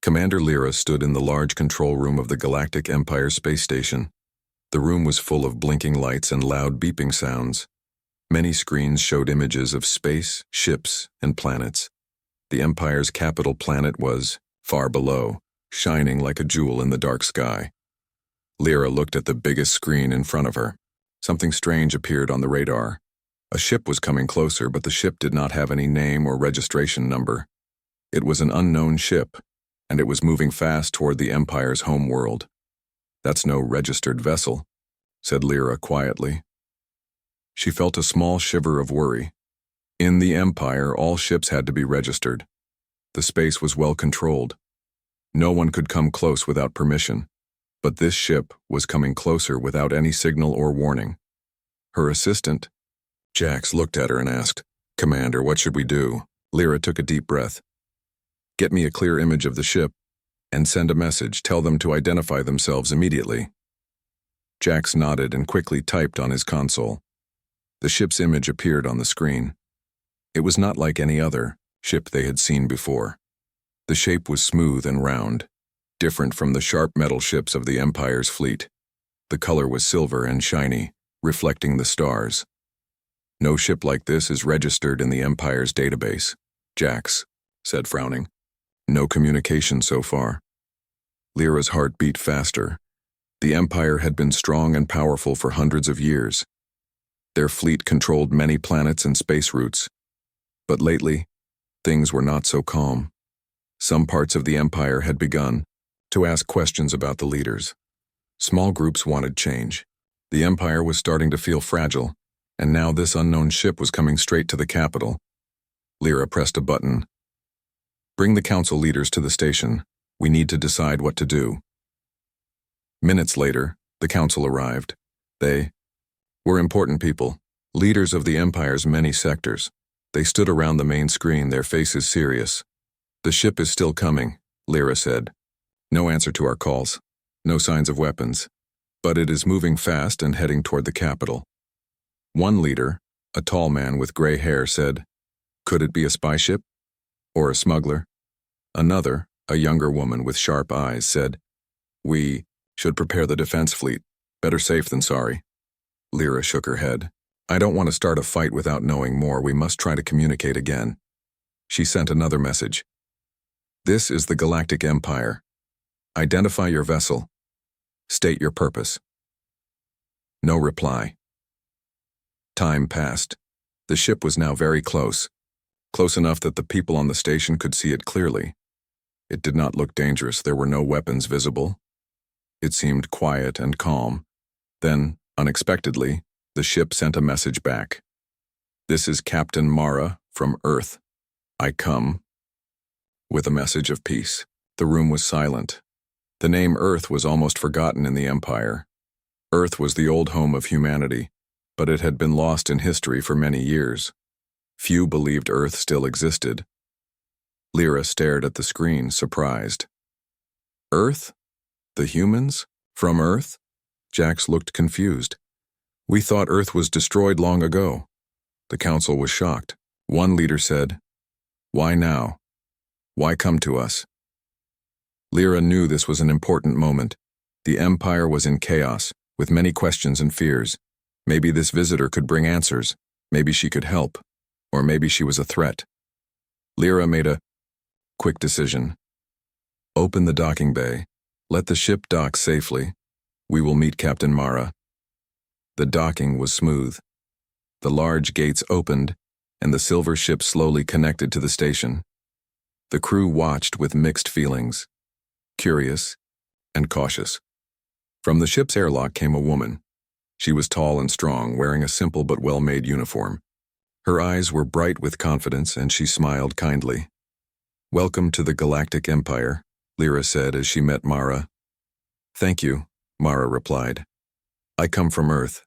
Commander Lyra stood in the large control room of the Galactic Empire space station. The room was full of blinking lights and loud beeping sounds. Many screens showed images of space, ships, and planets. The Empire's capital planet was, far below, shining like a jewel in the dark sky. Lyra looked at the biggest screen in front of her. Something strange appeared on the radar. A ship was coming closer, but the ship did not have any name or registration number. It was an unknown ship, and it was moving fast toward the Empire's home world. "That's no registered vessel," said Lyra quietly. She felt a small shiver of worry. In the Empire, all ships had to be registered. The space was well controlled. No one could come close without permission, but this ship was coming closer without any signal or warning. Her assistant, Jax, looked at her and asked, "Commander, what should we do?" Lyra took a deep breath. "Get me a clear image of the ship and send a message. Tell them to identify themselves immediately." Jax nodded and quickly typed on his console. The ship's image appeared on the screen. It was not like any other ship they had seen before. The shape was smooth and round, different from the sharp metal ships of the Empire's fleet. The color was silver and shiny, reflecting the stars. "No ship like this is registered in the Empire's database," Jax said, frowning. "No communication so far." Lyra's heart beat faster. The Empire had been strong and powerful for hundreds of years. Their fleet controlled many planets and space routes. But lately, things were not so calm. Some parts of the Empire had begun to ask questions about the leaders. Small groups wanted change. The Empire was starting to feel fragile, and now this unknown ship was coming straight to the capital. Lyra pressed a button. "Bring the council leaders to the station. We need to decide what to do." Minutes later, the council arrived. They were important people, leaders of the Empire's many sectors. They stood around the main screen, their faces serious. "The ship is still coming," Lyra said. "No answer to our calls. No signs of weapons. But it is moving fast and heading toward the capital." One leader, a tall man with gray hair, said, "Could it be a spy ship? Or a smuggler?" Another, a younger woman with sharp eyes, said, "We should prepare the defense fleet. Better safe than sorry." Lyra shook her head. "I don't want to start a fight without knowing more. We must try to communicate again." She sent another message. "This is the Galactic Empire. Identify your vessel. State your purpose." No reply. Time passed. The ship was now very close. Close enough that the people on the station could see it clearly. It did not look dangerous. There were no weapons visible. It seemed quiet and calm. Then, unexpectedly, the ship sent a message back. "This is Captain Mara from Earth. I come," with a message of peace. The room was silent. The name Earth was almost forgotten in the Empire. Earth was the old home of humanity, but it had been lost in history for many years. Few believed Earth still existed. Lyra stared at the screen, surprised. "Earth? The humans? From Earth?" Jax looked confused. "We thought Earth was destroyed long ago." The council was shocked. One leader said, "Why now? Why come to us?" Lyra knew this was an important moment. The Empire was in chaos, with many questions and fears. Maybe this visitor could bring answers. Maybe she could help. Or maybe she was a threat. Lyra made a quick decision. "Open the docking bay. Let the ship dock safely. We will meet Captain Mara." The docking was smooth. The large gates opened, and the silver ship slowly connected to the station. The crew watched with mixed feelings, curious and cautious. From the ship's airlock came a woman. She was tall and strong, wearing a simple but well-made uniform. Her eyes were bright with confidence, and she smiled kindly. "Welcome to the Galactic Empire," Lyra said as she met Mara. "Thank you," Mara replied. "I come from Earth.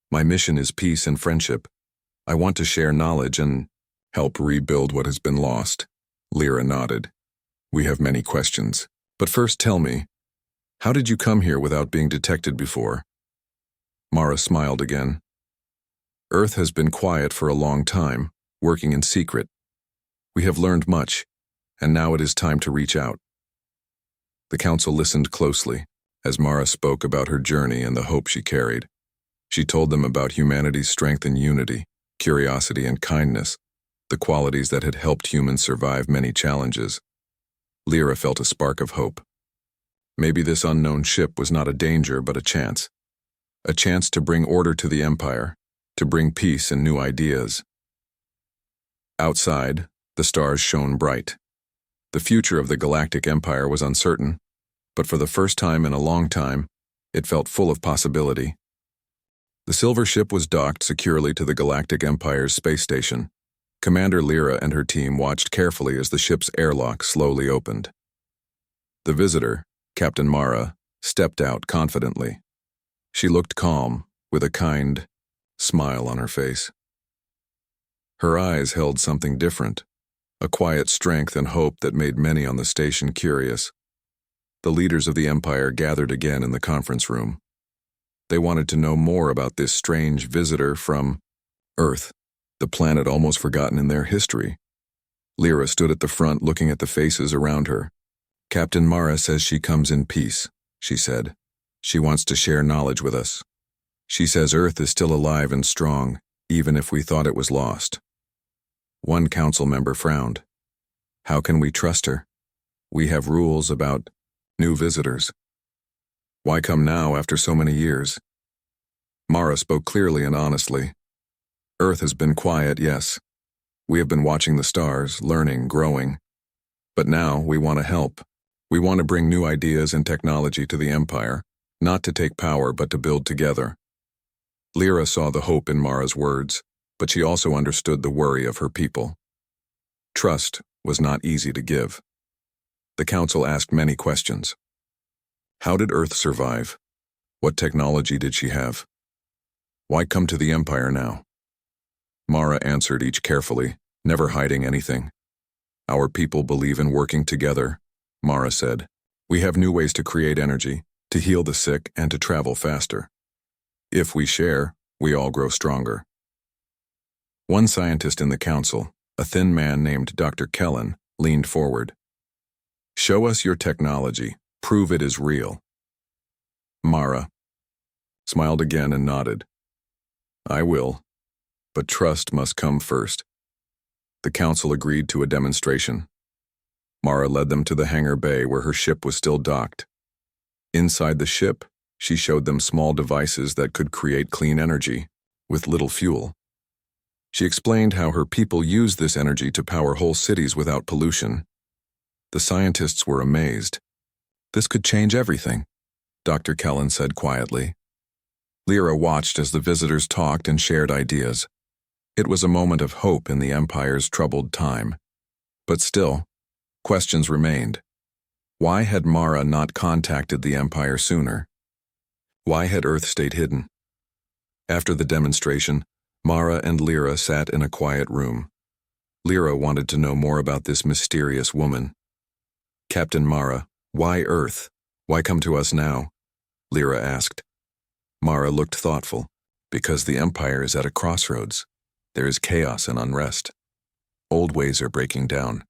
My mission is peace and friendship. I want to share knowledge and help rebuild what has been lost." Lyra nodded. "We have many questions. But first tell me, how did you come here without being detected before?" Mara smiled again. "Earth has been quiet for a long time, working in secret. We have learned much, and now it is time to reach out. The council listened closely as Mara spoke about her journey and the hope she carried. She told them about humanity's strength and unity, curiosity and kindness, the qualities that had helped humans survive many challenges. Lyra felt a spark of hope. Maybe this unknown ship was not a danger but a chance to bring order to the Empire, to bring peace and new ideas. Outside, the stars shone bright. The future of the Galactic Empire was uncertain, but for the first time in a long time, it felt full of possibility. The silver ship was docked securely to the Galactic Empire's space station. Commander Lyra and her team watched carefully as the ship's airlock slowly opened. The visitor, Captain Mara, stepped out confidently. She looked calm, with a kind smile on her face. Her eyes held something different, a quiet strength and hope that made many on the station curious. The leaders of the Empire gathered again in the conference room. They wanted to know more about this strange visitor from Earth, the planet almost forgotten in their history. Lyra stood at the front looking at the faces around her. Captain Mara says she comes in peace, she said. She wants to share knowledge with us. She says Earth is still alive and strong, even if we thought it was lost. One council member frowned. How can we trust her? We have rules about new visitors. Why come now after so many years? Mara spoke clearly and honestly. Earth has been quiet, yes. We have been watching the stars, learning, growing. But now we want to help. We want to bring new ideas and technology to the Empire, not to take power but to build together. Lyra saw the hope in Mara's words, but she also understood the worry of her people. Trust was not easy to give. The council asked many questions. How did Earth survive? What technology did she have? Why come to the Empire now? Mara answered each carefully, never hiding anything. Our people believe in working together, Mara said. We have new ways to create energy, to heal the sick, and to travel faster. If we share, we all grow stronger. One scientist in the council, a thin man named Dr. Kellen, leaned forward. Show us your technology. Prove it is real. Mara smiled again and nodded. I will, but trust must come first. The council agreed to a demonstration. Mara led them to the hangar bay where her ship was still docked. Inside the ship, she showed them small devices that could create clean energy, with little fuel. She explained how her people use this energy to power whole cities without pollution. The scientists were amazed. This could change everything, Dr. Kellen said quietly. Lyra watched as the visitors talked and shared ideas. It was a moment of hope in the Empire's troubled time. But still, questions remained. Why had Mara not contacted the Empire sooner? Why had Earth stayed hidden? After the demonstration, Mara and Lyra sat in a quiet room. Lyra wanted to know more about this mysterious woman. Captain Mara, why Earth? Why come to us now? Lyra asked. Mara looked thoughtful. Because the Empire is at a crossroads. There is chaos and unrest. Old ways are breaking down.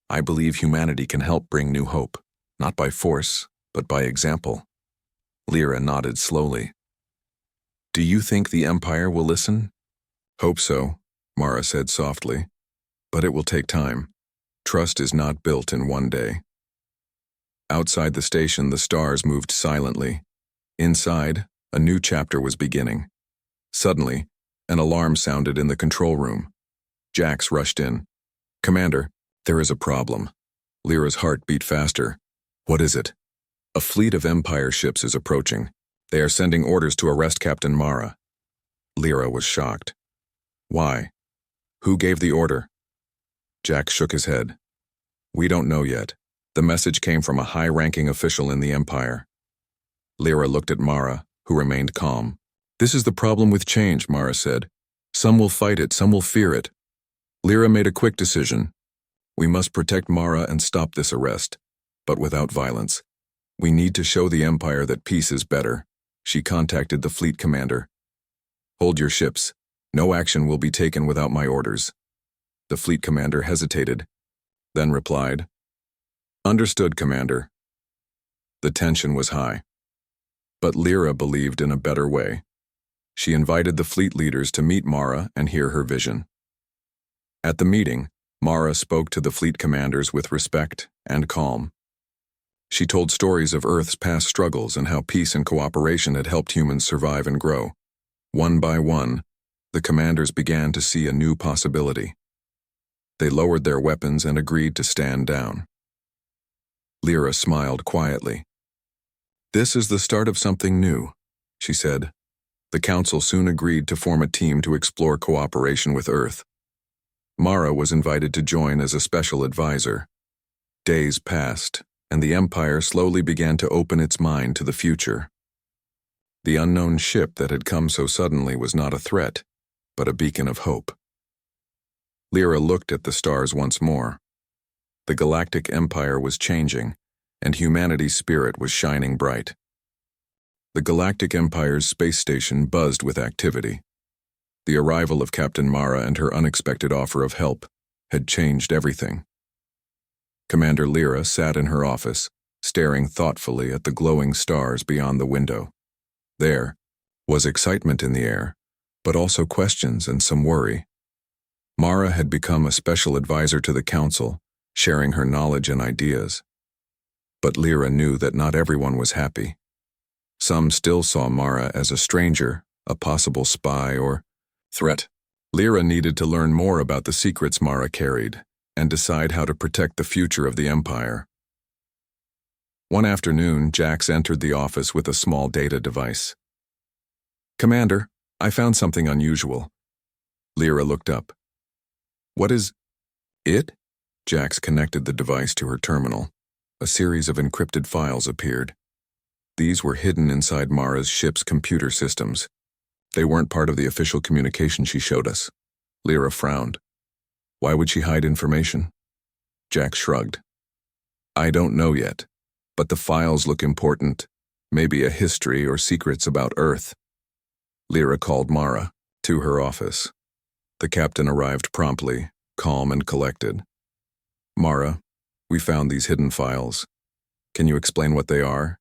I believe humanity can help bring new hope, not by force, but by example. Lyra nodded slowly. Do you think the Empire will listen? Hope so, Mara said softly. But it will take time. Trust is not built in one day. Outside the station, the stars moved silently. Inside, a new chapter was beginning. Suddenly, an alarm sounded in the control room. Jax rushed in. Commander, there is a problem. Lyra's heart beat faster. What is it? A fleet of Empire ships is approaching. They are sending orders to arrest Captain Mara. Lyra was shocked. Why? Who gave the order? Jax shook his head. We don't know yet. The message came from a high-ranking official in the Empire. Lyra looked at Mara, who remained calm. This is the problem with change, Mara said. Some will fight it, some will fear it. Lyra made a quick decision. We must protect Mara and stop this arrest, but without violence. We need to show the Empire that peace is better. She contacted the fleet commander. Hold your ships. No action will be taken without my orders. The fleet commander hesitated, then replied, Understood, Commander. The tension was high. But Lyra believed in a better way. She invited the fleet leaders to meet Mara and hear her vision. At the meeting, Mara spoke to the fleet commanders with respect and calm. She told stories of Earth's past struggles and how peace and cooperation had helped humans survive and grow. One by one, the commanders began to see a new possibility. They lowered their weapons and agreed to stand down. Lyra smiled quietly. "This is the start of something new," she said. The council soon agreed to form a team to explore cooperation with Earth. Mara was invited to join as a special advisor. Days passed, and the Empire slowly began to open its mind to the future. The unknown ship that had come so suddenly was not a threat, but a beacon of hope. Lyra looked at the stars once more. The Galactic Empire was changing, and humanity's spirit was shining bright. The Galactic Empire's space station buzzed with activity. The arrival of Captain Mara and her unexpected offer of help had changed everything. Commander Lyra sat in her office, staring thoughtfully at the glowing stars beyond the window. There was excitement in the air, but also questions and some worry. Mara had become a special advisor to the council, sharing her knowledge and ideas. But Lyra knew that not everyone was happy. Some still saw Mara as a stranger, a possible spy or threat. Lyra needed to learn more about the secrets Mara carried and decide how to protect the future of the Empire. One afternoon, Jax entered the office with a small data device. "Commander, I found something unusual." Lyra looked up. "What is it?" Jax connected the device to her terminal. A series of encrypted files appeared. These were hidden inside Mara's ship's computer systems. They weren't part of the official communication she showed us. Lyra frowned. Why would she hide information? Jax shrugged. "I don't know yet, but the files look important. Maybe a history or secrets about Earth." Lyra called Mara to her office. The captain arrived promptly, calm and collected. "Mara, we found these hidden files. Can you explain what they are?"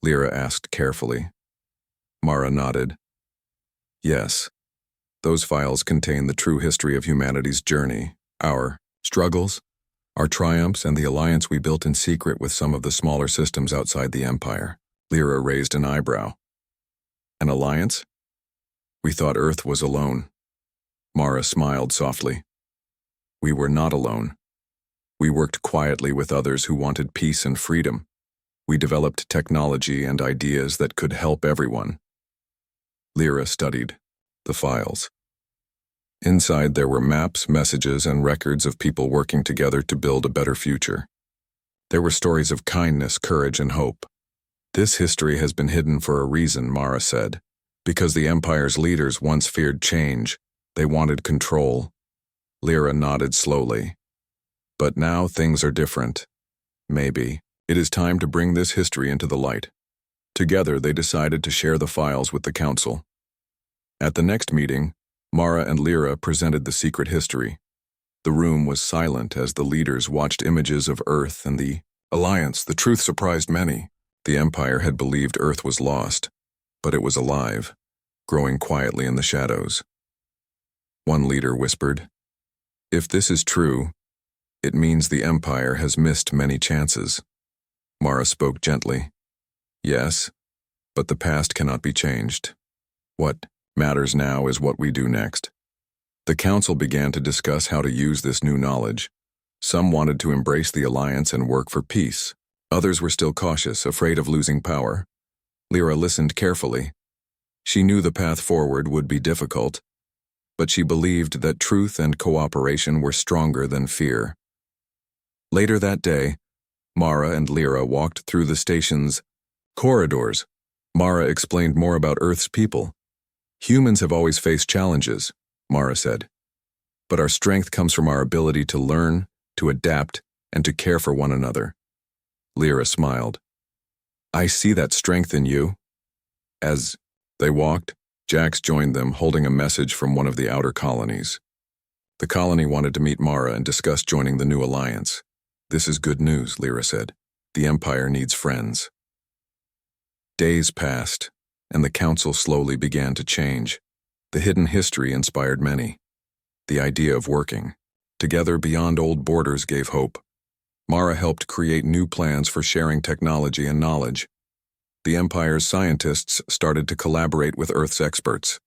Lyra asked carefully. Mara nodded. "Yes. Those files contain the true history of humanity's journey, our struggles, our triumphs, and the alliance we built in secret with some of the smaller systems outside the Empire." Lyra raised an eyebrow. "An alliance? We thought Earth was alone." Mara smiled softly. "We were not alone. We worked quietly with others who wanted peace and freedom. We developed technology and ideas that could help everyone." Lyra studied the files. Inside there were maps, messages, and records of people working together to build a better future. There were stories of kindness, courage, and hope. "This history has been hidden for a reason," Mara said, "because the Empire's leaders once feared change. They wanted control." Lyra nodded slowly. "But now things are different. Maybe it is time to bring this history into the light." Together they decided to share the files with the council. At the next meeting, Mara and Lyra presented the secret history. The room was silent as the leaders watched images of Earth and the alliance. The truth surprised many. The Empire had believed Earth was lost, but it was alive, growing quietly in the shadows. One leader whispered, "If this is true, it means the Empire has missed many chances." Mara spoke gently. "Yes, but the past cannot be changed. What matters now is what we do next." The council began to discuss how to use this new knowledge. Some wanted to embrace the alliance and work for peace. Others were still cautious, afraid of losing power. Lyra listened carefully. She knew the path forward would be difficult, but she believed that truth and cooperation were stronger than fear. Later that day, Mara and Lyra walked through the station's corridors. Mara explained more about Earth's people. "Humans have always faced challenges," Mara said, "but our strength comes from our ability to learn, to adapt, and to care for one another." Lyra smiled. "I see that strength in you." As they walked, Jax joined them, holding a message from one of the outer colonies. The colony wanted to meet Mara and discuss joining the new alliance. "This is good news," Lyra said. The Empire needs friends. Days passed, and the council slowly began to change. The hidden history inspired many. The idea of working together beyond old borders gave hope. Mara helped create new plans for sharing technology and knowledge. The Empire's scientists started to collaborate with Earth's experts.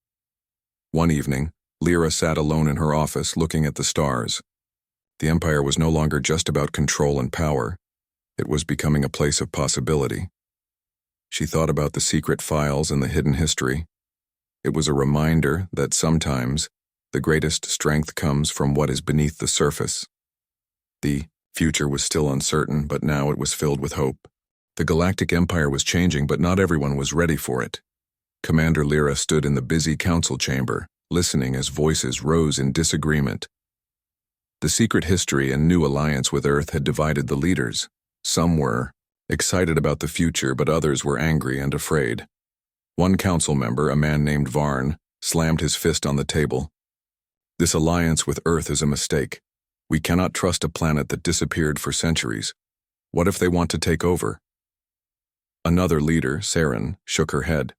One evening, Lyra sat alone in her office looking at the stars. The Empire was no longer just about control and power. It was becoming a place of possibility. She thought about the secret files and the hidden history. It was a reminder that sometimes the greatest strength comes from what is beneath the surface. The future was still uncertain, but now it was filled with hope. The Galactic Empire was changing, but not everyone was ready for it. Commander Lyra stood in the busy council chamber, listening as voices rose in disagreement. The secret history and new alliance with Earth had divided the leaders. Some were excited about the future, but others were angry and afraid. One council member, a man named Varn, slammed his fist on the table. This alliance with Earth is a mistake. We cannot trust a planet that disappeared for centuries. What if they want to take over? Another leader, Saren, shook her head.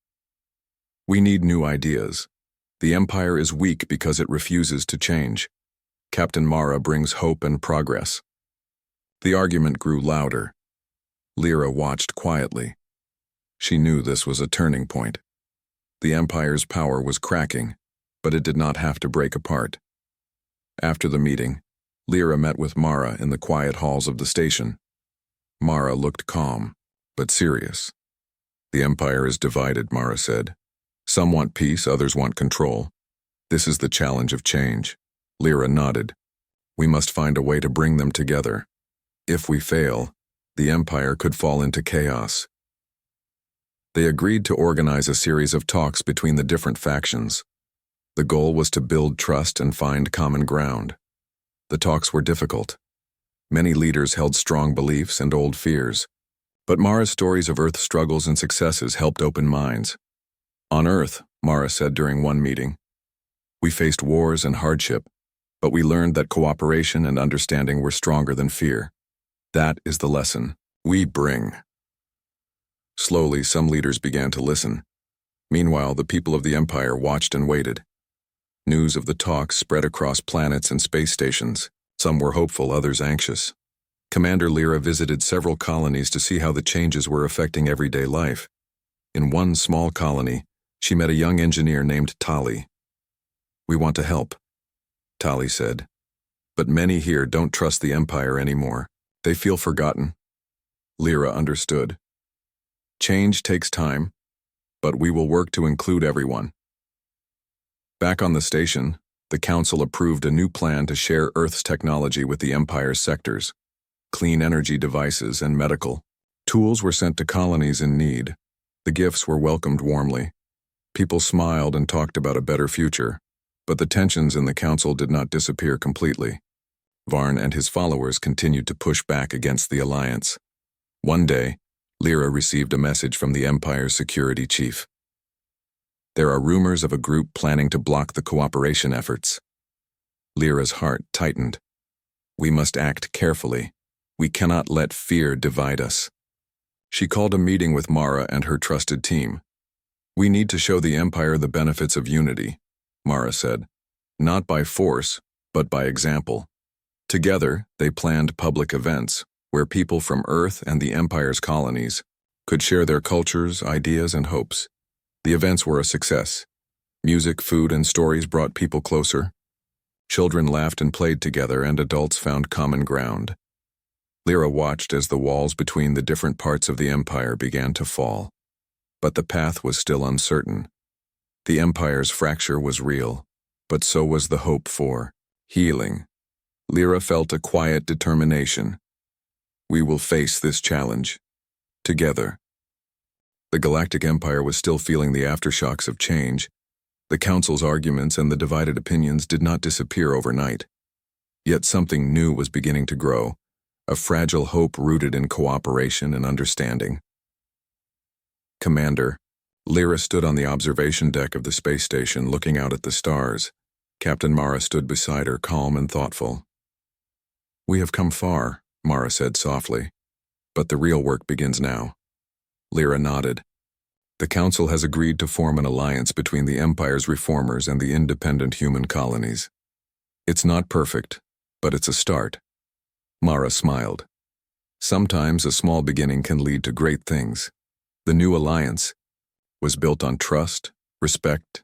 We need new ideas. The Empire is weak because it refuses to change. Captain Mara brings hope and progress. The argument grew louder. Lyra watched quietly. She knew this was a turning point. The Empire's power was cracking, but it did not have to break apart. After the meeting, Lyra met with Mara in the quiet halls of the station. Mara looked calm, but serious. The Empire is divided, Mara said. Some want peace, others want control. This is the challenge of change. Lyra nodded. We must find a way to bring them together. If we fail, the Empire could fall into chaos. They agreed to organize a series of talks between the different factions. The goal was to build trust and find common ground. The talks were difficult. Many leaders held strong beliefs and old fears. But Mara's stories of Earth's struggles and successes helped open minds. On Earth, Mara said during one meeting, we faced wars and hardship, but we learned that cooperation and understanding were stronger than fear. That is the lesson we bring. Slowly, some leaders began to listen. Meanwhile, the people of the Empire watched and waited. News of the talks spread across planets and space stations. Some were hopeful, others anxious. Commander Lyra visited several colonies to see how the changes were affecting everyday life. In one small colony, she met a young engineer named Tali. We want to help, Tali said. But many here don't trust the Empire anymore. They feel forgotten. Lyra understood. Change takes time, but we will work to include everyone. Back on the station, the Council approved a new plan to share Earth's technology with the Empire's sectors. Clean energy devices and medical tools were sent to colonies in need. The gifts were welcomed warmly. People smiled and talked about a better future, but the tensions in the Council did not disappear completely. Varn and his followers continued to push back against the alliance. One day, Lyra received a message from the Empire's security chief. There are rumors of a group planning to block the cooperation efforts. Lyra's heart tightened. We must act carefully. We cannot let fear divide us. She called a meeting with Mara and her trusted team. We need to show the Empire the benefits of unity, Mara said. Not by force, but by example. Together, they planned public events where people from Earth and the Empire's colonies could share their cultures, ideas, and hopes. The events were a success. Music, food, and stories brought people closer. Children laughed and played together, and adults found common ground. Lyra watched as the walls between the different parts of the Empire began to fall. But the path was still uncertain. The Empire's fracture was real, but so was the hope for healing. Lyra felt a quiet determination. We will face this challenge. Together. The Galactic Empire was still feeling the aftershocks of change. The Council's arguments and the divided opinions did not disappear overnight. Yet something new was beginning to grow, a fragile hope rooted in cooperation and understanding. Commander, Lyra stood on the observation deck of the space station looking out at the stars. Captain Mara stood beside her, calm and thoughtful. We have come far, Mara said softly. But the real work begins now. Lyra nodded. The Council has agreed to form an alliance between the Empire's reformers and the independent human colonies. It's not perfect, but it's a start. Mara smiled. Sometimes a small beginning can lead to great things. The new alliance was built on trust, respect,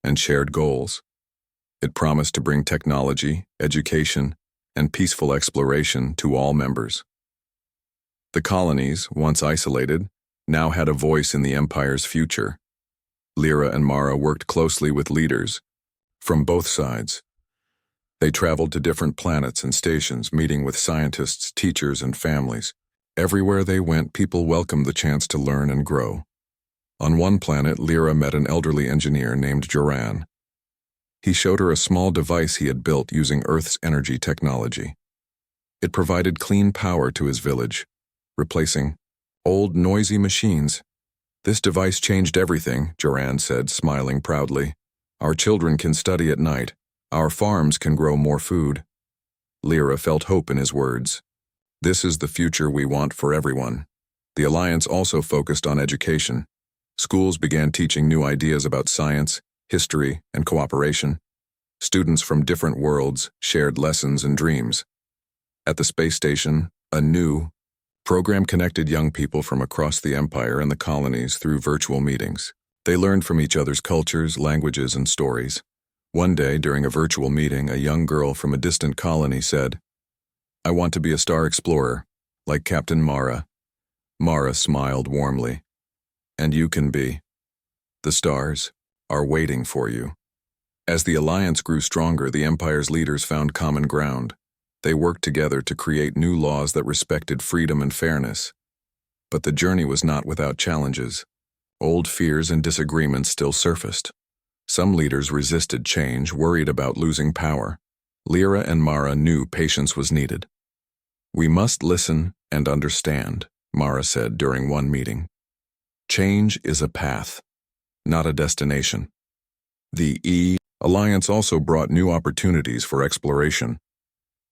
and shared goals. It promised to bring technology, education, and peaceful exploration to all members. The colonies, once isolated, now had a voice in the Empire's future. Lyra and Mara worked closely with leaders from both sides. They traveled to different planets and stations, meeting with scientists, teachers, and families. Everywhere they went, people welcomed the chance to learn and grow. On one planet, Lyra met an elderly engineer named Joran. He showed her a small device he had built using Earth's energy technology. It provided clean power to his village, replacing old, noisy machines. "This device changed everything," Joran said, smiling proudly. "Our children can study at night. Our farms can grow more food." Lyra felt hope in his words. This is the future we want for everyone. The Alliance also focused on education. Schools began teaching new ideas about science, history, and cooperation. Students from different worlds shared lessons and dreams. At the space station, a new program connected young people from across the Empire and the colonies through virtual meetings. They learned from each other's cultures, languages, and stories. One day, during a virtual meeting, a young girl from a distant colony said, "I want to be a star explorer, like Captain Mara." Mara smiled warmly. "And you can be. The stars are waiting for you." As the alliance grew stronger, the Empire's leaders found common ground. They worked together to create new laws that respected freedom and fairness. But the journey was not without challenges. Old fears and disagreements still surfaced. Some leaders resisted change, worried about losing power. Lyra and Mara knew patience was needed. "We must listen and understand," Mara said during one meeting. "Change is a path, not a destination." The Alliance also brought new opportunities for exploration.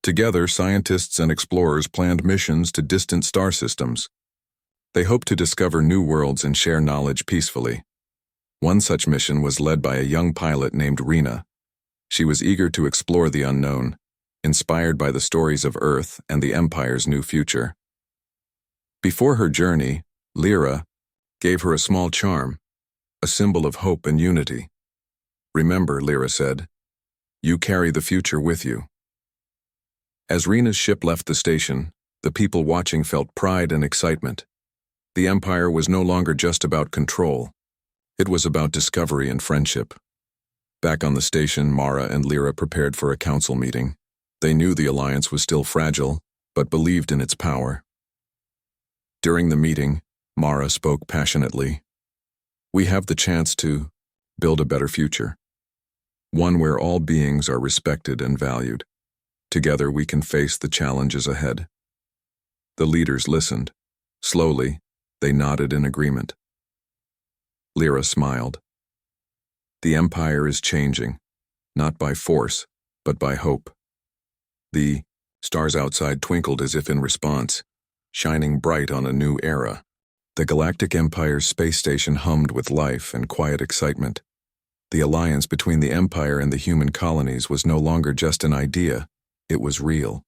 Together, scientists and explorers planned missions to distant star systems. They hoped to discover new worlds and share knowledge peacefully. One such mission was led by a young pilot named Rena. She was eager to explore the unknown, inspired by the stories of Earth and the Empire's new future. Before her journey, Lyra gave her a small charm, a symbol of hope and unity. "Remember," Lyra said, "you carry the future with you." As Rena's ship left the station, the people watching felt pride and excitement. The Empire was no longer just about control. It was about discovery and friendship. Back on the station, Mara and Lyra prepared for a council meeting. They knew the alliance was still fragile, but believed in its power. During the meeting, Mara spoke passionately. "We have the chance to build a better future. One where all beings are respected and valued. Together we can face the challenges ahead." The leaders listened. Slowly, they nodded in agreement. Lyra smiled. "The Empire is changing, not by force, but by hope." The stars outside twinkled as if in response, shining bright on a new era. The Galactic Empire's space station hummed with life and quiet excitement. The alliance between the Empire and the human colonies was no longer just an idea, it was real.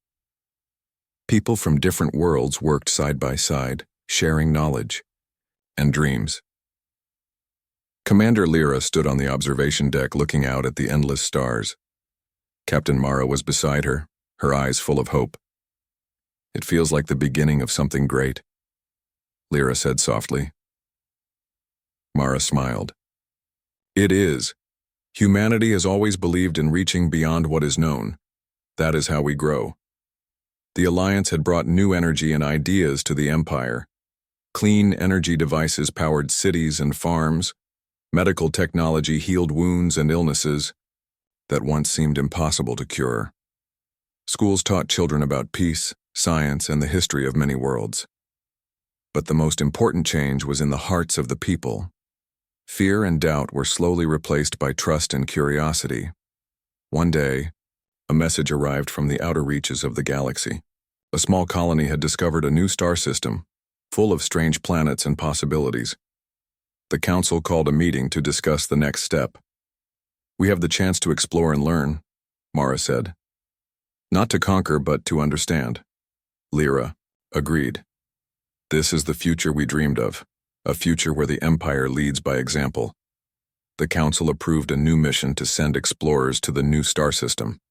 People from different worlds worked side by side, sharing knowledge and dreams. Commander Lyra stood on the observation deck looking out at the endless stars. Captain Mara was beside her, her eyes full of hope. "It feels like the beginning of something great," Lyra said softly. Mara smiled. "It is. Humanity has always believed in reaching beyond what is known. That is how we grow." The Alliance had brought new energy and ideas to the Empire. Clean energy devices powered cities and farms. Medical technology healed wounds and illnesses that once seemed impossible to cure. Schools taught children about peace, science, and the history of many worlds. But the most important change was in the hearts of the people. Fear and doubt were slowly replaced by trust and curiosity. One day, a message arrived from the outer reaches of the galaxy. A small colony had discovered a new star system, full of strange planets and possibilities. The council called a meeting to discuss the next step. "We have the chance to explore and learn," Mara said. "Not to conquer, but to understand." Lyra agreed. "This is the future we dreamed of, a future where the Empire leads by example." The council approved a new mission to send explorers to the new star system.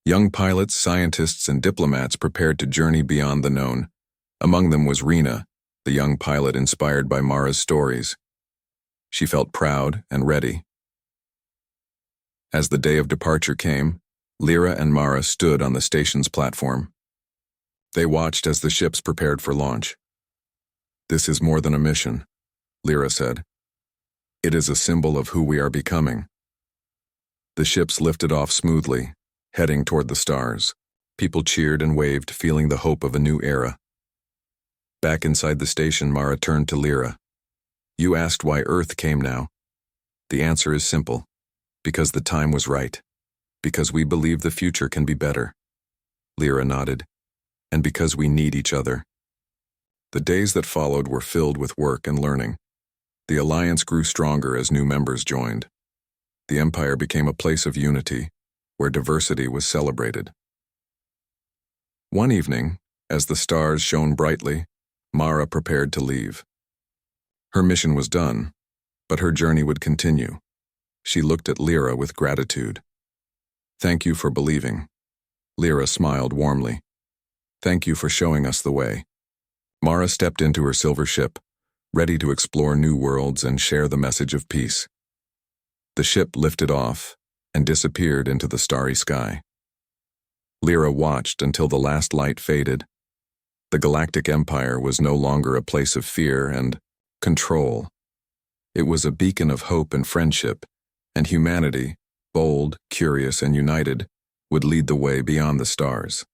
Young pilots, scientists, and diplomats prepared to journey beyond the known. Among them was Rena, the young pilot inspired by Mara's stories. She felt proud and ready. As the day of departure came, Lyra and Mara stood on the station's platform. They watched as the ships prepared for launch. "This is more than a mission," Lyra said. "It is a symbol of who we are becoming." The ships lifted off smoothly, heading toward the stars. People cheered and waved, feeling the hope of a new era. Back inside the station, Mara turned to Lyra. "You asked why Earth came now. The answer is simple. Because the time was right. Because we believe the future can be better." Lyra nodded. "And because we need each other." The days that followed were filled with work and learning. The alliance grew stronger as new members joined. The Empire became a place of unity, where diversity was celebrated. One evening, as the stars shone brightly, Mara prepared to leave. Her mission was done, but her journey would continue. She looked at Lyra with gratitude. "Thank you for believing." Lyra smiled warmly. "Thank you for showing us the way." Mara stepped into her silver ship, ready to explore new worlds and share the message of peace. The ship lifted off and disappeared into the starry sky. Lyra watched until the last light faded. The Galactic Empire was no longer a place of fear and control. It was a beacon of hope and friendship, and humanity, bold, curious, and united, would lead the way beyond the stars.